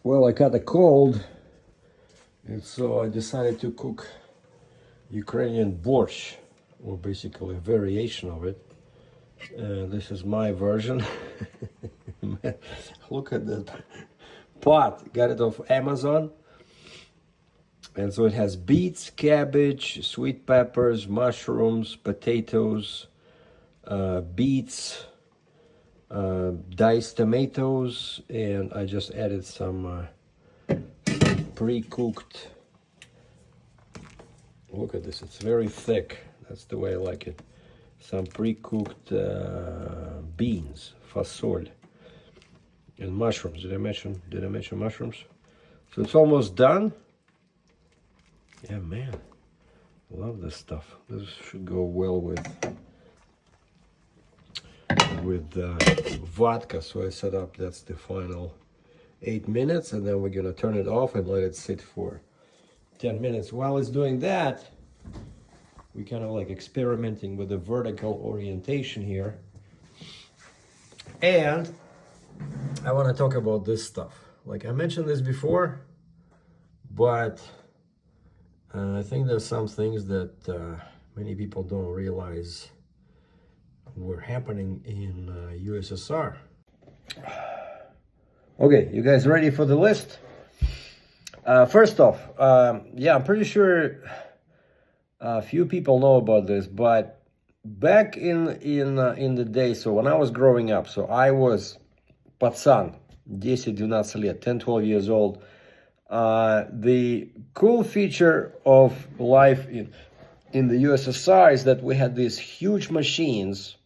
Well, I got a cold, and so I decided to cook Ukrainian borsch, or basically a variation of it. This is my version. Look at that pot. Got it off Amazon. And so it has beets, cabbage, sweet peppers, mushrooms, potatoes, beets, diced tomatoes, and I just added some pre-cooked. Look at this, it's very thick. That's the way I like it. Some pre-cooked beans, fasol, and mushrooms. Did I mention mushrooms? So it's almost done. Yeah, man, love this stuff. This should go well with vodka. So I set up, that's the final 8 minutes, and then we're gonna turn it off and let it sit for 10 minutes. While it's doing that, we kind of like experimenting with the vertical orientation here. And I want to talk about this stuff. Like I mentioned this before, but I think there's some things that many people don't realize were happening in USSR. Okay, you guys ready for the list? First off, yeah, I'm pretty sure a few people know about this, but back in the day, so when I was growing up, so I was пацан, 10-12 лет, 10-12 years old. The cool feature of life in the USSR is that we had these huge machines.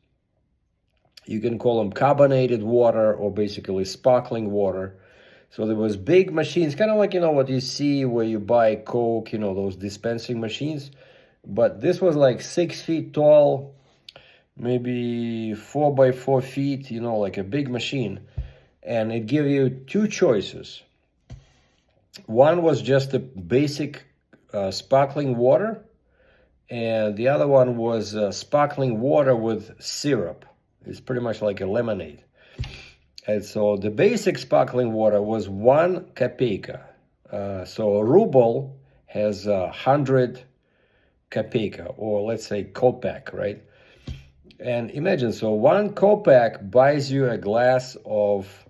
You can call them carbonated water or basically sparkling water. So there was big machines, kind of like, you know, what you see where you buy Coke, you know, those dispensing machines. But this was like 6 feet tall, maybe 4 by 4 feet, you know, like a big machine. And it gave you two choices. One was just a basic sparkling water, and the other one was sparkling water with syrup. It's pretty much like a lemonade. And so the basic sparkling water was 1 kopeyka. So a ruble has 100 kopeyka, or let's say kopeck, right? And imagine, so 1 kopeck buys you a glass of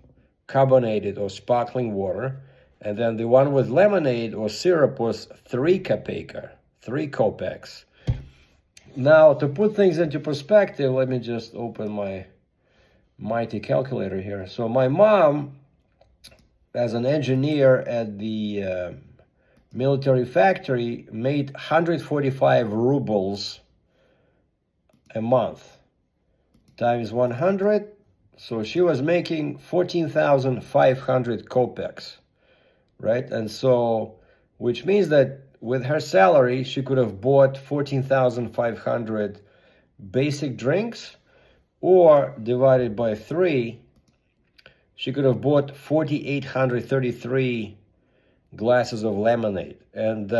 carbonated or sparkling water, and then the one with lemonade or syrup was 3 kopeyka, 3 kopecks. Now, to put things into perspective, let me just open my mighty calculator here. So my mom, as an engineer at the military factory, made 145 rubles a month times 100. So she was making 14,500 kopecks, right? And so, which means that with her salary, she could have bought 14,500 basic drinks, or divided by 3, she could have bought 4,833 glasses of lemonade. And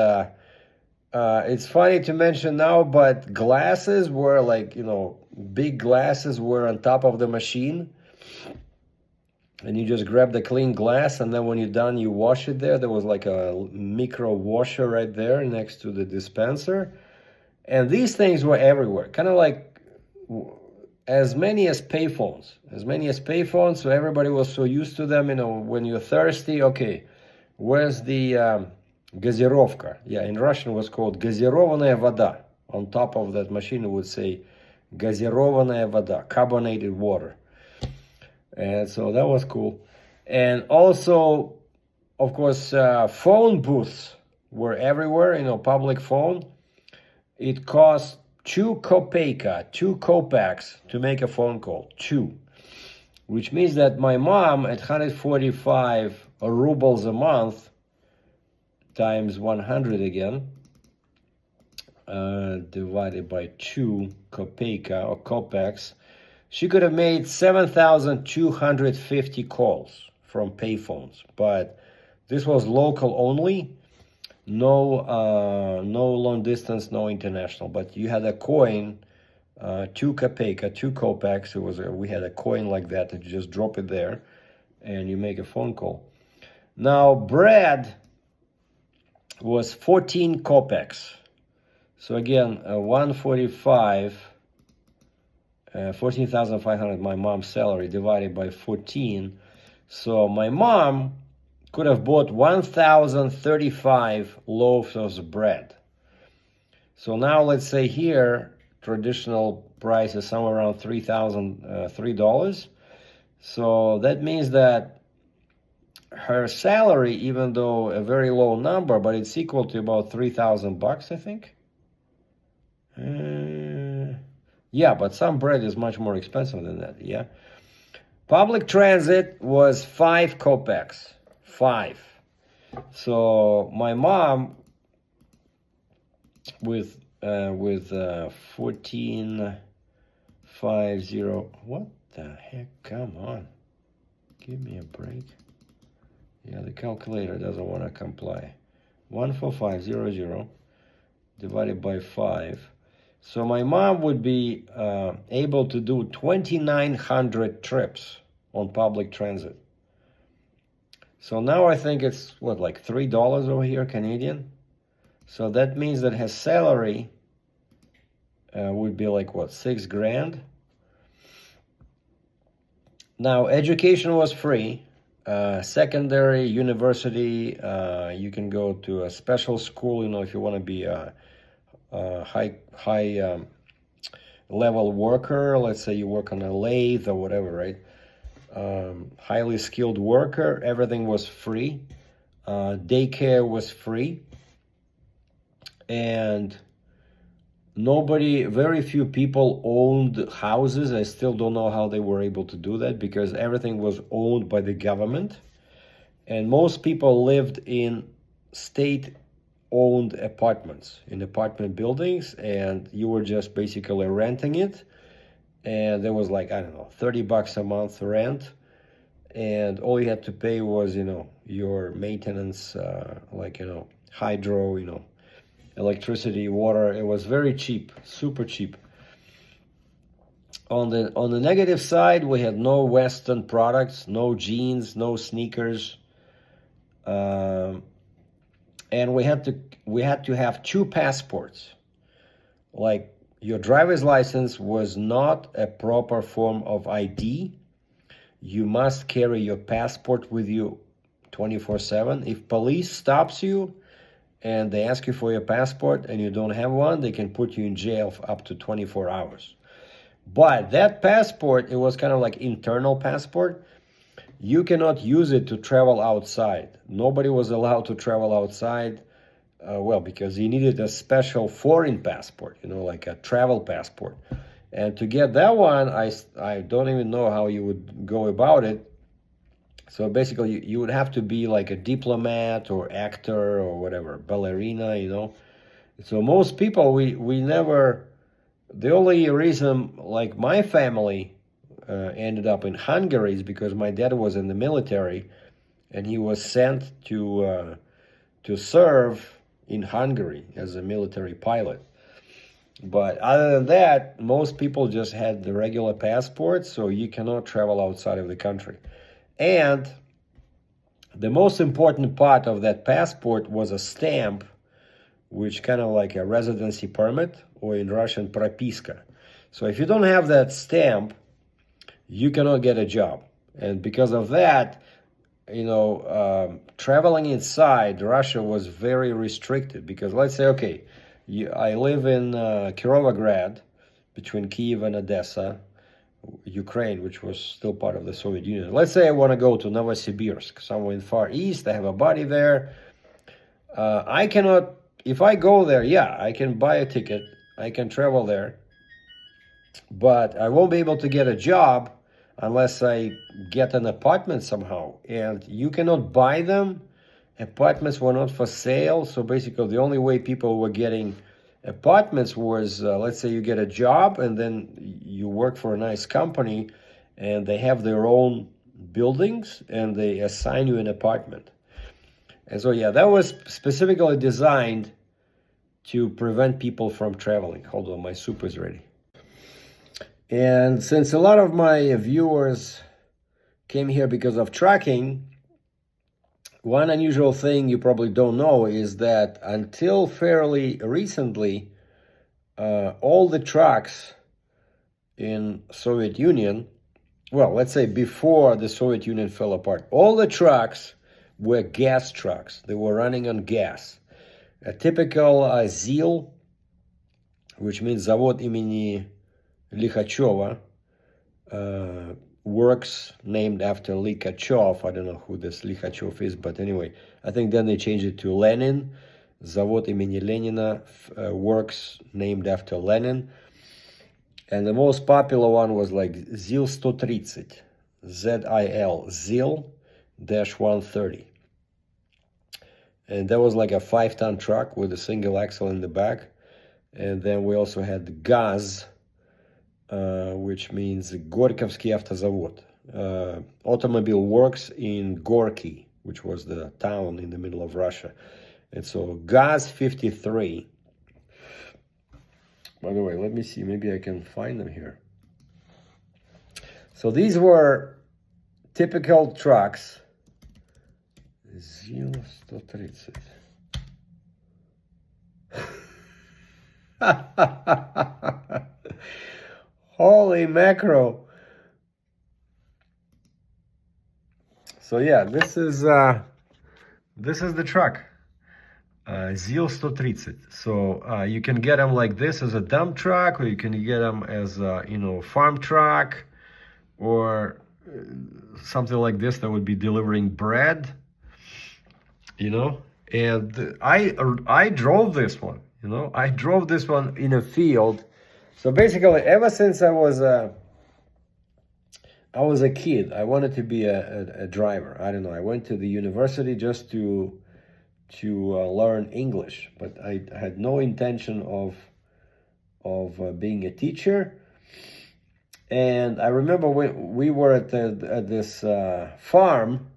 it's funny to mention now, but glasses were like, you know, big glasses were on top of the machine. And you just grab the clean glass, and then when you're done, you wash it there. There was like a micro washer right there next to the dispenser. And these things were everywhere, kind of like as many as payphones. So everybody was so used to them, you know, when you're thirsty, okay, where's the газировка? Yeah, in Russian it was called газированная вода. On top of that machine it would say газированная вода, carbonated water. And so that was cool. And also, of course, phone booths were everywhere, you know, public phone. It cost 2 kopeyka, 2 kopecks to make a phone call, 2. Which means that my mom, at 145 rubles a month, times 100 again, divided by 2 kopeyka or kopecks, she could have made 7,250 calls from payphones. But this was local only, no long distance, no international. But you had a coin, 2 kopeyka, 2 kopecks. We had a coin like that, and you just drop it there, and you make a phone call. Now, bread was 14 kopecks. So again, 145, 14,500, my mom's salary divided by 14. So my mom could have bought 1,035 loaves of bread. So now let's say here, traditional price is somewhere around $3,003. So that means that her salary, even though a very low number, but it's equal to about $3,000, I think. Yeah, but some bread is much more expensive than that, yeah. Public transit was 5 kopecks, 5. So my mom with 1450, what the heck, come on, give me a break. Yeah, the calculator doesn't want to comply. 14500 divided by 5. So my mom would be able to do 2,900 trips on public transit. So now I think it's, what, like $3 over here, Canadian? So that means that his salary would be like, what, 6 grand? Now, education was free. Secondary, university, you can go to a special school, you know, if you want to be a high level worker. Let's say you work on a lathe or whatever, right? Highly skilled worker, everything was free. Daycare was free. And very few people owned houses. I still don't know how they were able to do that, because everything was owned by the government. And most people lived in state-owned apartments, in apartment buildings, and you were just basically renting it. And there was like, I don't know, $30 a month rent. And all you had to pay was, you know, your maintenance, like, you know, hydro, you know, electricity, water. It was very cheap, super cheap. On the negative side, we had no Western products, no jeans, no sneakers, and we had to have 2 passports. Like, your driver's license was not a proper form of ID. You must carry your passport with you 24/7. If police stops you and they ask you for your passport and you don't have one, they can put you in jail for up to 24 hours. But that passport, it was kind of like internal passport. You cannot use it to travel outside. Nobody was allowed to travel outside, well, because you needed a special foreign passport, you know, like a travel passport. And to get that one, I don't even know how you would go about it. So basically, you would have to be like a diplomat or actor or whatever, ballerina, you know. So most people, we never, the only reason, like, my family ended up in Hungary is because my dad was in the military, and he was sent to serve in Hungary as a military pilot. But other than that, most people just had the regular passport, so you cannot travel outside of the country. And the most important part of that passport was a stamp, which kind of like a residency permit, or in Russian, propiska. So if you don't have that stamp, you cannot get a job. And because of that, you know, traveling inside Russia was very restricted. Because let's say, okay, I live in Kirovograd, between Kyiv and Odessa, Ukraine, which was still part of the Soviet Union. Let's say I want to go to Novosibirsk, somewhere in Far East. I have a buddy there. I cannot, if I go there, yeah, I can buy a ticket. I can travel there. But I won't be able to get a job unless I get an apartment somehow. And you cannot buy them. Apartments were not for sale. So basically, the only way people were getting apartments was, let's say you get a job and then you work for a nice company and they have their own buildings and they assign you an apartment. And so, yeah, that was specifically designed to prevent people from traveling. Hold on, my soup is ready. And since a lot of my viewers came here because of trucking, one unusual thing you probably don't know is that until fairly recently, all the trucks in Soviet Union, well, let's say before the Soviet Union fell apart, all the trucks were gas trucks. They were running on gas. A typical ZIL, which means Завод имени Likhacheva, works named after Likhachov. I don't know who this Likhachov is, but anyway, I think then they changed it to Lenin. Завод имени Ленина, works named after Lenin. And the most popular one was like ZIL 130, ZIL, ZIL-130. And that was like a 5-ton truck with a single axle in the back. And then we also had the GAZ, which means Gorkovsky Автозавод. Automobile works in Gorky, which was the town in the middle of Russia. And so GAZ 53. By the way, let me see, maybe I can find them here. So these were typical trucks. ZIL 130. Holy mackerel. So yeah, this is the truck. ZIL 130. So you can get them like this as a dump truck, or you can get them as a, farm truck, or something like this that would be delivering bread. And I drove this one. I drove this one in a field. So basically, ever since I was a kid, I wanted to be a driver. I don't know. I went to the university just to learn English, but I had no intention of being a teacher. And I remember when we were at this farm,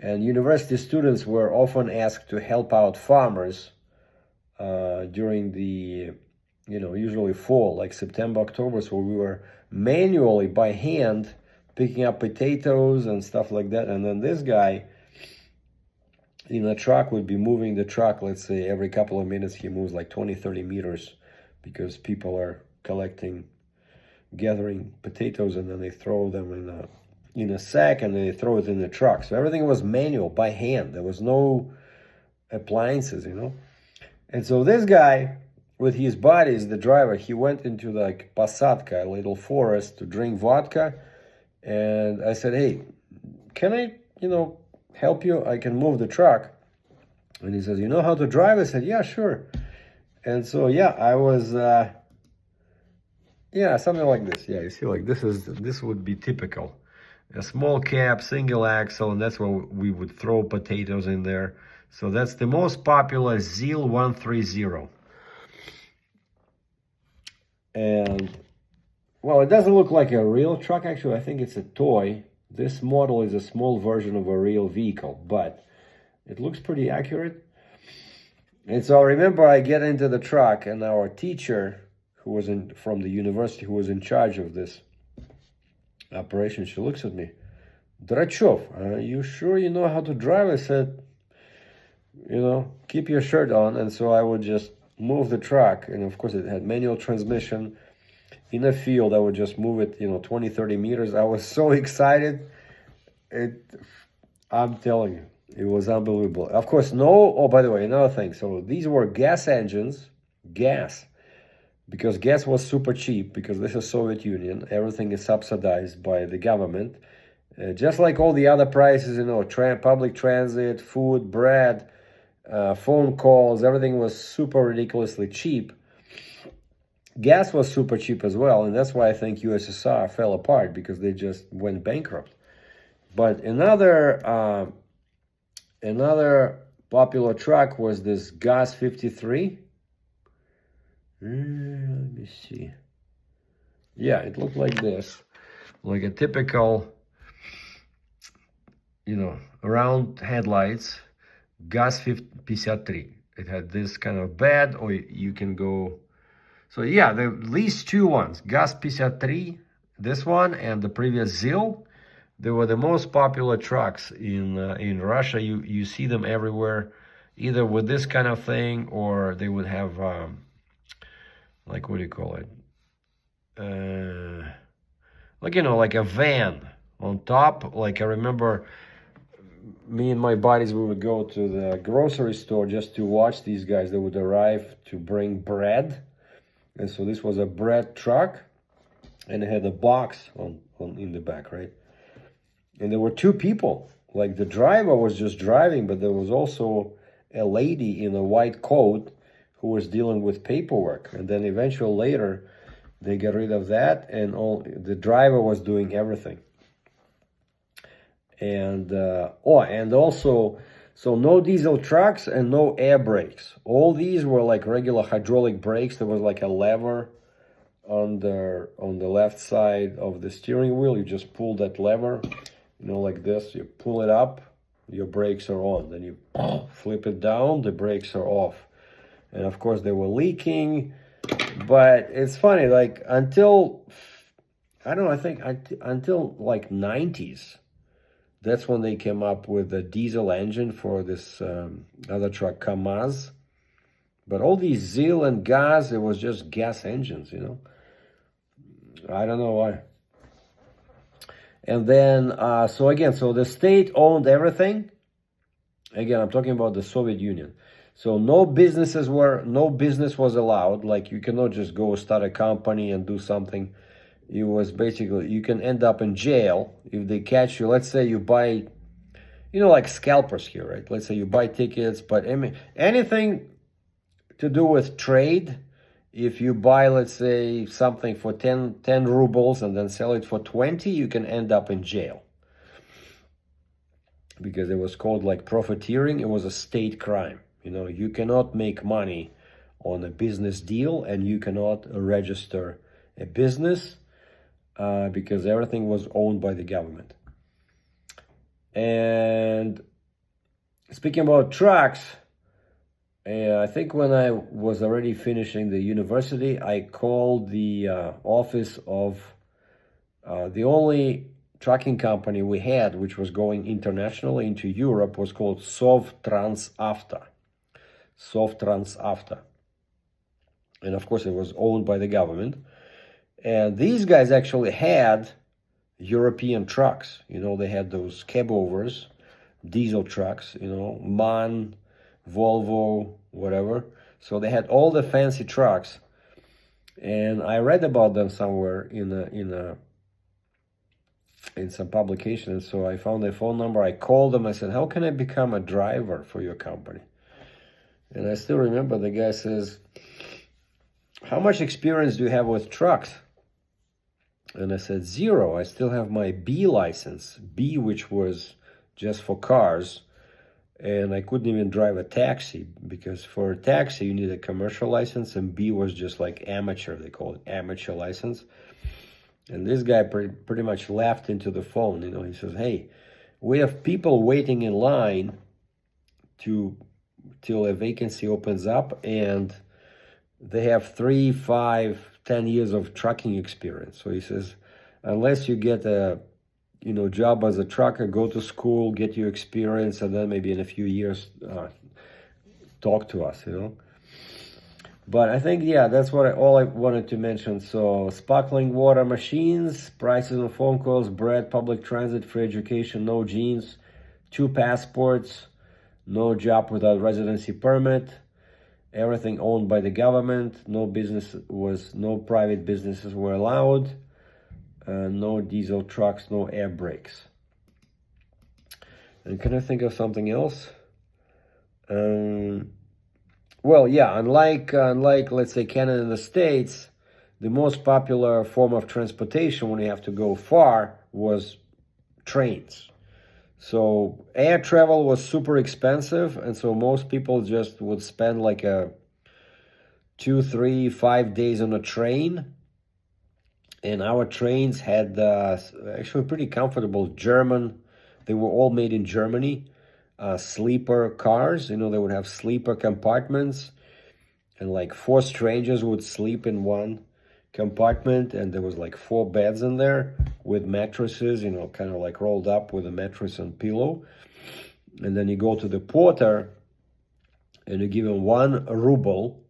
and university students were often asked to help out farmers during the, usually fall, like September, October. So we were manually by hand picking up potatoes and stuff like that. And then this guy in a truck would be moving the truck. Let's say every couple of minutes he moves like 20-30 meters, because people are gathering potatoes, and then they throw them in a sack, and they throw it in the truck. So everything was manual, by hand. There was no appliances, And so this guy, with his buddies, the driver, he went into like Pasatka, a little forest, to drink vodka. And I said, hey, can I, help you? I can move the truck. And he says, you know how to drive? I said, yeah, sure. And so, yeah, I was, something like this. Yeah, you see, like this would be typical. A small cab, single axle, and that's where we would throw potatoes in there. So that's the most popular ZIL 130. And, well, it doesn't look like a real truck, actually. I think it's a toy. This model is a small version of a real vehicle, but it looks pretty accurate. And so I remember I get into the truck, and our teacher, who was from the university, who was in charge of this operation, she looks at me, Drachov, are you sure you know how to drive? I said, keep your shirt on. And so I would just move the truck, and of course it had manual transmission. In a field, I would just move it, 20-30 meters. I was so excited. I'm telling you, it was unbelievable. Of course, oh, by the way, another thing. So these were gas engines, because gas was super cheap, because this is Soviet Union. Everything is subsidized by the government. Just like all the other prices, public transit, food, bread, phone calls, everything was super ridiculously cheap. Gas was super cheap as well, and that's why I think USSR fell apart, because they just went bankrupt. But another popular truck was this GAZ 53. Let me see. Yeah, it looked like this, like a typical, round headlights, GAZ 53. It had this kind of bed, or you can go. So yeah, these two ones, GAZ 53, this one, and the previous ZIL, they were the most popular trucks in Russia. You see them everywhere, either with this kind of thing, or they would have like, what do you call it? Like, you know, like a van on top. Like, I remember me and my buddies, we would go to the grocery store just to watch these guys. They would arrive to bring bread, and so this was a bread truck, and it had a box on in the back, right? And there were two people. Like, the driver was just driving, but there was also a lady in a white coat who was dealing with paperwork. And then eventually later, they got rid of that, and the driver was doing everything. And and also, so no diesel trucks and no air brakes. All these were like regular hydraulic brakes. There was like a lever on the left side of the steering wheel. You just pull that lever, you know, like this. You pull it up, your brakes are on. Then you flip it down, the brakes are off. And of course they were leaking. But it's funny, like, until, I don't know, I think until like 90s, that's when they came up with a diesel engine for this other truck, Kamaz. But all these ZIL and gas, it was just gas engines, you know. I don't know why. And then, so again, so the state owned everything. Again, I'm talking about the Soviet Union. So no business was allowed. Like, you cannot just go start a company and do something. It was basically, you can end up in jail if they catch you. Let's say you buy, you know, like scalpers here, right? Let's say you buy tickets, but I mean, anything to do with trade, if you buy, let's say, something for 10 rubles and then sell it for 20, you can end up in jail. Because it was called like profiteering. It was a state crime. You know, you cannot make money on a business deal, and you cannot register a business because everything was owned by the government. And speaking about trucks, I think when I was already finishing the university, I called the office of the only trucking company we had, which was going internationally into Europe, was called Sovtransavto. Sovtransavto. And of course, it was owned by the government. And these guys actually had European trucks. You know, they had those cabovers, diesel trucks, you know, MAN, Volvo, whatever. So they had all the fancy trucks. And I read about them somewhere in some publication. And so I found their phone number. I called them. I said, how can I become a driver for your company? And I still remember the guy says, how much experience do you have with trucks? And I said, 0. I still have my B license. B, which was just for cars. And I couldn't even drive a taxi, because for a taxi, you need a commercial license. And B was just like amateur. They call it amateur license. And this guy pretty much laughed into the phone. You know, he says, hey, we have people waiting in line till a vacancy opens up, and they have 3, 5, 10 years of trucking experience. So he says, unless you get a, you know, job as a trucker, go to school, get your experience, and then maybe in a few years talk to us, you know. But I think, yeah, that's all I wanted to mention. So sparkling water machines, prices on phone calls, bread, public transit, free education, no jeans, 2 passports, no job without residency permit, everything owned by the government, no private businesses were allowed, no diesel trucks, no air brakes. And can I think of something else? Well, yeah, unlike let's say Canada and the States, the most popular form of transportation when you have to go far was trains. So air travel was super expensive, and so most people just would spend like 2, 3, 5 days on a train. And our trains had actually pretty comfortable German. They were all made in Germany. Sleeper cars, you know, they would have sleeper compartments, and like 4 strangers would sleep in one compartment, and there was like 4 beds in there with mattresses, you know, kind of like rolled up with a mattress and pillow. And then you go to the porter and you give him 1 ruble,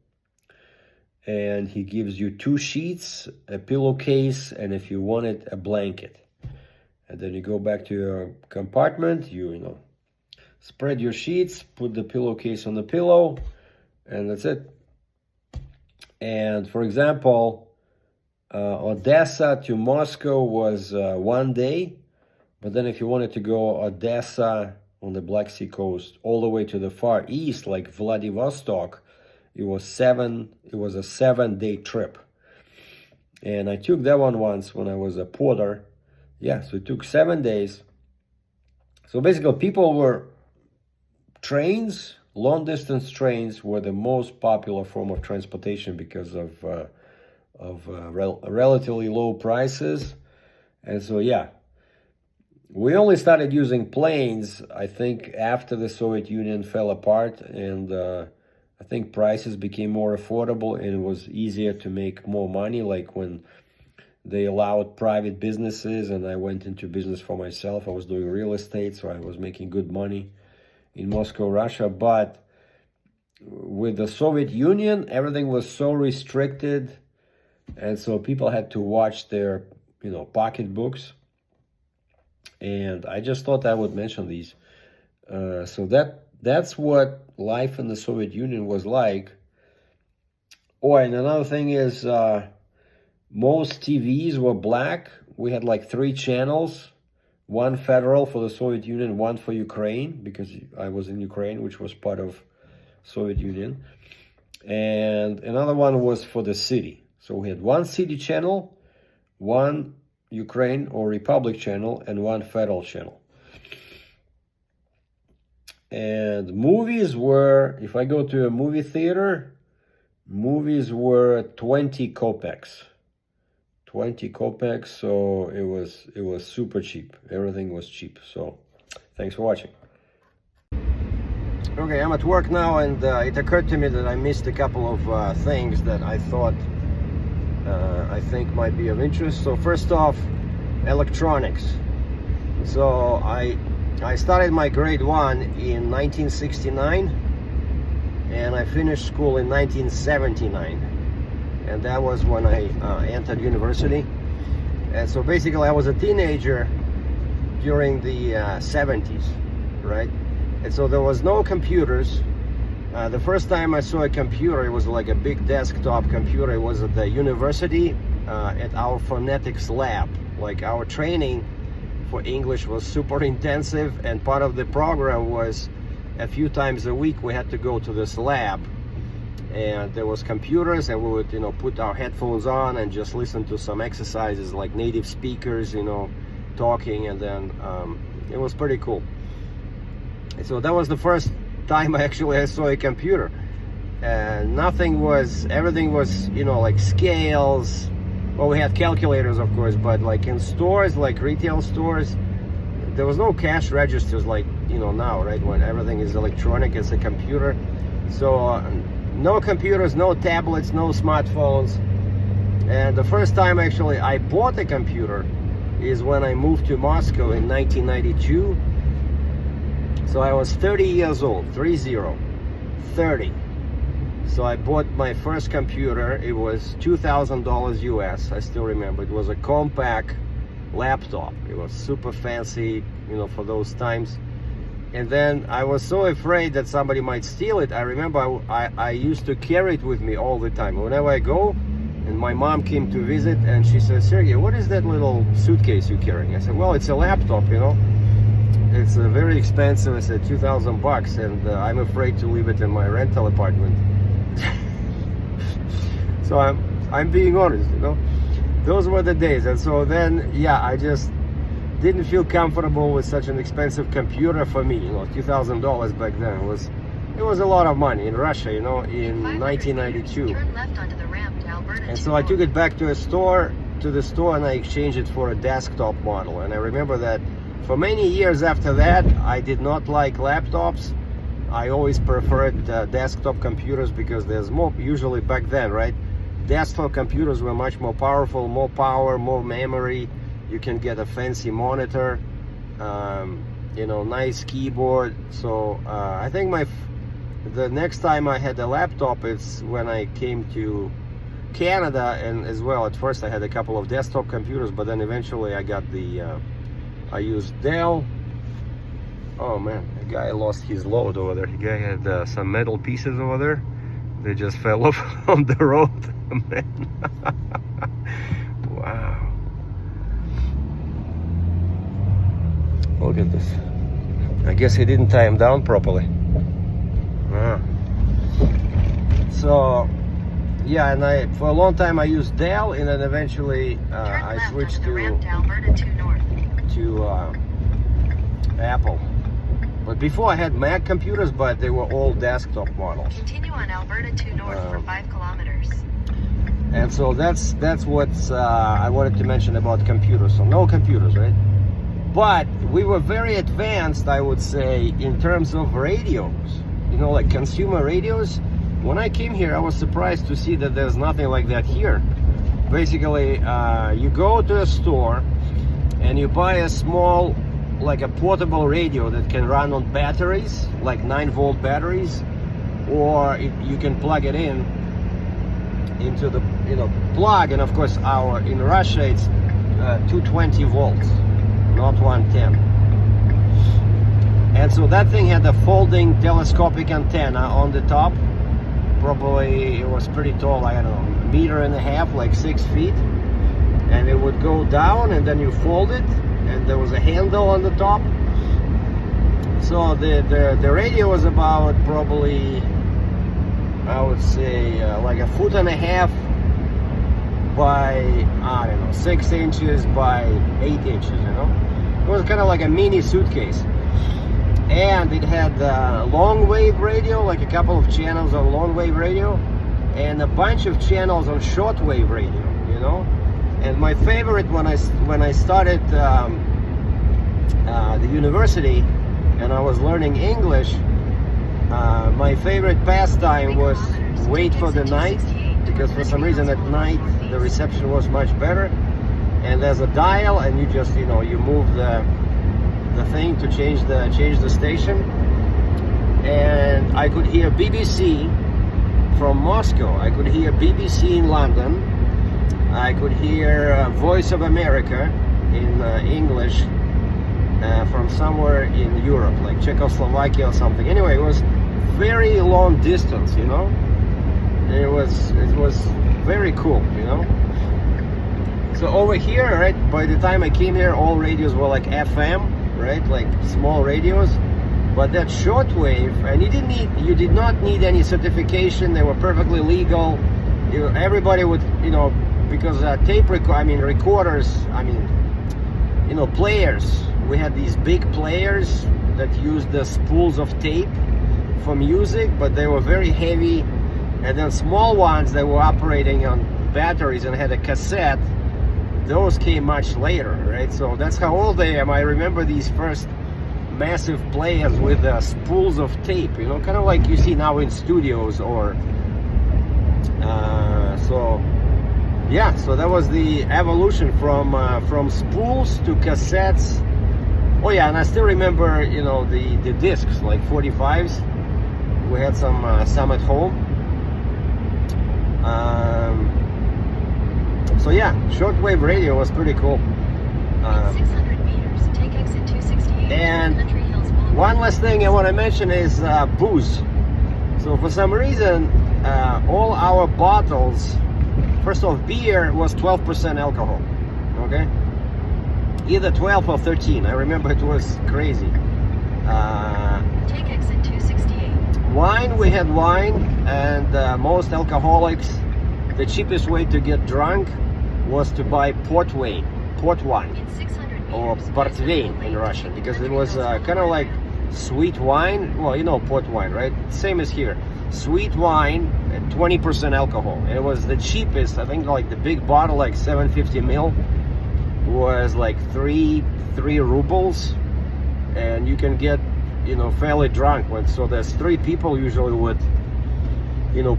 and he gives you 2 sheets, a pillowcase, and if you want it, a blanket. And then you go back to your compartment, you know, spread your sheets, put the pillowcase on the pillow, and that's it. And for example, Odessa to Moscow was 1 day, but then if you wanted to go Odessa on the Black Sea coast all the way to the far east, like Vladivostok, it was a 7-day trip. And I took that one once when I was a porter. Yeah, so it took 7 days. So basically trains, long distance trains were the most popular form of transportation because of relatively low prices. And so, yeah, we only started using planes, I think, after the Soviet Union fell apart, and I think prices became more affordable and it was easier to make more money, like when they allowed private businesses and I went into business for myself. I was doing real estate, so I was making good money in Moscow, Russia. But with the Soviet Union, everything was so restricted, and so people had to watch their, you know, pocketbooks. And I just thought I would mention these. So that's what life in the Soviet Union was like. Oh, and another thing is, most TVs were black. We had like 3 channels, 1 federal for the Soviet Union, 1 for Ukraine, because I was in Ukraine, which was part of Soviet Union. And another one was for the city. So we had 1 city channel, 1 Ukraine or Republic channel, and 1 federal channel. And movies were, if I go to a movie theater, movies were 20 kopecks. 20 kopecks, so it was super cheap. Everything was cheap. So thanks for watching. Okay, I'm at work now, and it occurred to me that I missed a couple of things that I thought I think might be of interest. So first off, electronics. So I started my grade 1 in 1969, and I finished school in 1979. And that was when I entered university. And so basically I was a teenager during the 70s, right? And so there was no computers. The first time I saw a computer, it was like a big desktop computer. It was at the university, at our phonetics lab. Like, our training for English was super intensive, and part of the program was a few times a week we had to go to this lab. And there was computers, and we would, you know, put our headphones on and just listen to some exercises, like native speakers, you know, talking, and then it was pretty cool. And so that was the first time I saw a computer. And everything was, you know, like scales. Well, we had calculators, of course, but like in stores, like retail stores, there was no cash registers like, you know, now, right? When everything is electronic, it's a computer. So no computers, no tablets, no smartphones. And the first time actually I bought a computer is when I moved to Moscow in 1992. So I was 30 years old, 30. So I bought my first computer. It was $2,000 US, I still remember. It was a compact laptop. It was super fancy, you know, for those times. And then I was so afraid that somebody might steal it. I remember I used to carry it with me all the time. Whenever I go, and my mom came to visit, and she said, "Sergey, what is that little suitcase you're carrying?" I said, "Well, it's a laptop, you know. It's very expensive. It's $2,000, and I'm afraid to leave it in my rental apartment." So I'm being honest, you know. Those were the days. And so then, yeah, I just didn't feel comfortable with such an expensive computer for me. You know, $2,000 back then it was a lot of money in Russia, you know, in 1992. Turn left onto the ramp to Alberta. And so I took it back to the store, and I exchanged it for a desktop model. And I remember that for many years after that, I did not like laptops. I always preferred desktop computers because there's more, usually back then, right? desktop computers were much more powerful, more power, more memory. You can get a fancy monitor, you know, nice keyboard. So I think the next time I had a laptop, it's when I came to Canada, and as well, at first I had a couple of desktop computers, but then eventually I got I used Dell. Oh man, the guy lost his load over there. The guy had some metal pieces over there. They just fell off on the road. Man. Wow. Look at this. I guess he didn't tie him down properly. So, yeah, and for a long time I used Dell, and then eventually I switched to Apple. But before I had Mac computers, but they were all desktop models. Continue on Alberta 2 north for 5 kilometers. And so that's what I wanted to mention about computers. So no computers, right? But we were very advanced, I would say, in terms of radios. You know, like consumer radios. When I came here, I was surprised to see that there's nothing like that here. Basically, you go to a store and you buy a small, like a portable radio that can run on batteries, like 9-volt batteries, or you can plug it into the plug. And of course, in Russia it's 220 volts, not 110. And so that thing had a folding telescopic antenna on the top. Probably it was pretty tall, I don't know, 1.5 meters, like 6 feet. And it would go down, and then you fold it, and there was a handle on the top. So the radio was about probably, I would say, like 1.5 feet by, I don't know, 6 inches by 8 inches, you know. It was kind of like a mini suitcase. And it had long wave radio, like a couple of channels on long wave radio, and a bunch of channels on short wave radio, you know. And my favorite, when I started the university and I was learning English, my favorite pastime was wait for the night, because for some reason at night the reception was much better. And there's a dial, and you just, you move the thing to change the station. And I could hear BBC from Moscow. I could hear BBC in London. I could hear Voice of America in English from somewhere in Europe, like Czechoslovakia or something. Anyway, it was very long distance, you know. It was very cool, you know. So over here, right, by the time I came here, all radios were like FM, right, like small radios. But that shortwave, and you did not need any certification. They were perfectly legal. Everybody would, because recorders, players. We had these big players that used the spools of tape for music, but they were very heavy. And then small ones that were operating on batteries and had a cassette, those came much later, right? So that's how old I am. I remember these first massive players with spools of tape, kind of like you see now in studios, or so that was the evolution from spools to cassettes. Oh yeah, and I still remember, the discs, like 45s. We had some at home. So yeah, shortwave radio was pretty cool. 600 meters, take exit 268. And Country Hills Boulevard. one last thing I want to mention is booze. So for some reason, all our bottles, first off, beer was 12% alcohol, okay? Either 12 or 13, I remember it was crazy. Take exit 268. Wine, we had wine, and most alcoholics, the cheapest way to get drunk was to buy port wine, In 600 meters, or portvein in Russian, because it was kind of like sweet wine. Well, port wine, right? Same as here. Sweet wine at 20% alcohol. And it was the cheapest. I think like the big bottle, like 750 ml, was like 3 rubles, and you can get fairly drunk. So there's 3 people usually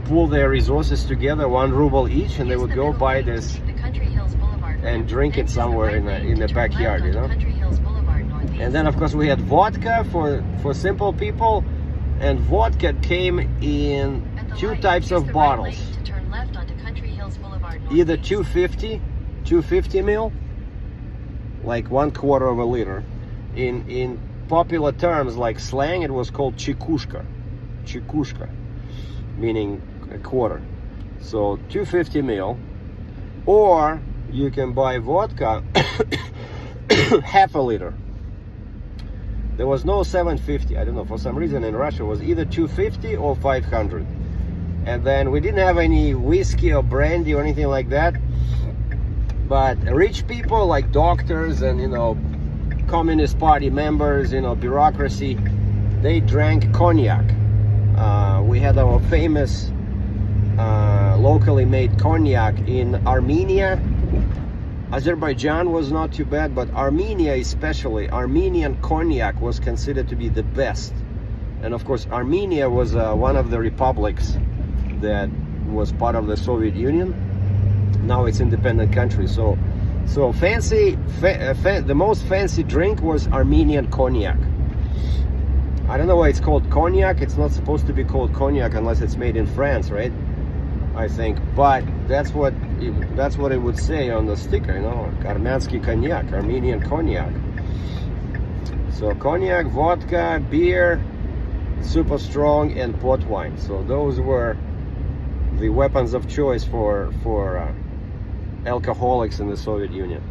pool their resources together, 1 ruble each, and they would go buy this The Country Hills Boulevard and drink it Then use the somewhere right in lane the to turn backyard, left onto Country Hills Boulevard Northeast. And then of course we had vodka for simple people, and vodka came in At the 2 light, types use of the right bottles. lane to turn left onto Country Hills Boulevard Either Northeast. 250 ml, like 1/4 of a liter. In popular terms, like slang, it was called chikushka, meaning a quarter. So 250 ml, or you can buy vodka half a liter. There was no 750. I don't know, for some reason in Russia it was either 250 or 500. And then we didn't have any whiskey or brandy or anything like that. But rich people like doctors and Communist Party members, bureaucracy, they drank cognac. We had our famous locally made cognac in Armenia. Azerbaijan was not too bad, but Armenia especially, Armenian cognac was considered to be the best. And of course, Armenia was one of the republics that was part of the Soviet Union. Now it's independent country. So fancy, the most fancy drink was Armenian cognac. I don't know why it's called cognac. It's not supposed to be called cognac unless it's made in France, right? I think, but that's what it would say on the sticker, Armyansky cognac, Armenian cognac. So cognac, vodka, beer, super strong, and port wine. So those were the weapons of choice for alcoholics in the Soviet Union.